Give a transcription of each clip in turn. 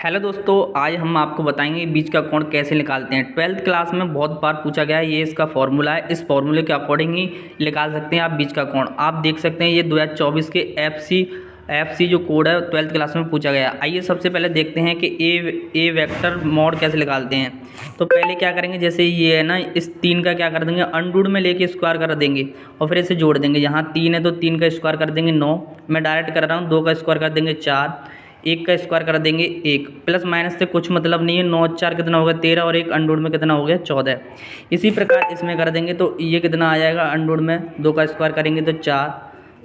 Hello दोस्तों, आज हम आपको बताएंगे बीच का कोण कैसे निकालते हैं। ट्वेल्थ क्लास में बहुत बार पूछा गया है। ये इसका फॉर्मूला है। इस फॉर्मूले के अकॉर्डिंग ही निकाल सकते हैं आप बीच का कोण। आप देख सकते हैं ये 2024 के एफ सी जो कोड है ट्वेल्थ क्लास में पूछा गया। आइए सबसे पहले देखते हैं कि ए वेक्टर मॉड कैसे निकालते हैं। तो पहले क्या करेंगे, जैसे ये है ना, इस 3 का क्या कर देंगे, अंडूड में लेके स्क्वायर कर देंगे और फिर इसे जोड़ देंगे। यहाँ 3 है तो 3 का स्क्वायर कर देंगे 9। मैं डायरेक्ट कर रहा हूँ। 2 का स्क्वायर कर देंगे 4। 1 का स्क्वायर कर देंगे 1। प्लस माइनस से कुछ मतलब नहीं है। 9 4 कितना हो गया 13 और 1 अंडूड में कितना हो गया 14। इसी प्रकार इसमें कर देंगे तो ये कितना आ जाएगा अंडूड में। 2 का स्क्वायर करेंगे तो 4।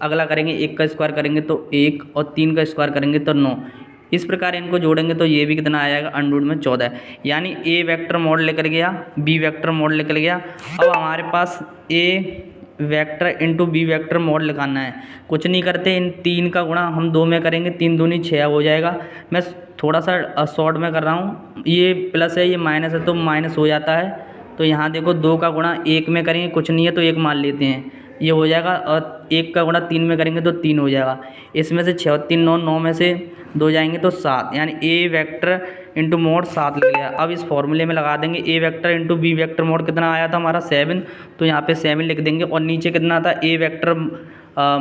अगला करेंगे 1 का स्क्वायर करेंगे तो 1 और 3 का स्क्वायर करेंगे तो 9। इस प्रकार इनको जोड़ेंगे तो ये भी कितना आ जाएगा अंडूड में 14। यानी ए वेक्टर मॉड लेकर गया, बी वेक्टर मॉड लेकर गया। अब हमारे पास A vector into B vector mod लगाना है। कुछ नहीं करते, इन 3 का गुणा हम 2 में करेंगे। 3 दूनी 6 हो जाएगा। मैं थोड़ा सा शॉर्ट में कर रहा हूँ। ये प्लस है ये माइनस है तो माइनस हो जाता है। तो यहाँ देखो 2 का गुणा 1 में करेंगे, कुछ नहीं है तो 1 मान लेते हैं, ये हो जाएगा। और 1 का गुणा 3 में करेंगे तो 3 हो जाएगा। इसमें से 6 और 3 9, 9 में से 2 जाएंगे तो 7। यानी ए वेक्टर इंटू मोड 7 लग गया। अब इस फॉर्मूले में लगा देंगे। A vector into B vector mod कितना आया था हमारा 7, तो यहाँ पे 7 लिख देंगे। और नीचे कितना था, ए वेक्टर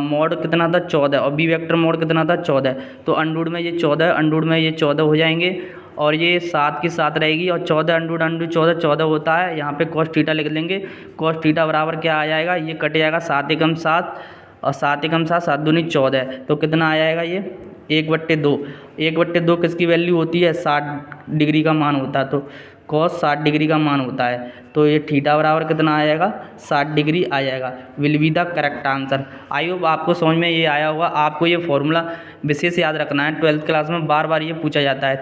मोड कितना था 14 और बी वेक्टर मोड कितना था 14। तो अंडूड में ये 14, अंडूड में ये 14 हो जाएंगे और ये 7 की 7 रहेगी और 14 अंडूड अंडूड 14 14 होता है। यहाँ पे cos थीटा लिख लेंगे। cos थीटा बराबर क्या आ जाएगा, ये कट जाएगा 7 एकम 7 और 7 एकम 7 7 दूनी 14। तो कितना आ जाएगा ये 1/2। 1/2 किसकी वैल्यू होती है, 60 डिग्री का मान होता है। तो cos 60 डिग्री का मान होता है। तो ये थीटा बराबर कितना आ जाएगा 60 डिग्री आ जाएगा। Will be the correct answer. I hope आपको समझ में ये आया होगा। आपको ये फॉर्मूला विशेष याद रखना है। ट्वेल्थ क्लास में बार बार ये पूछा जाता है।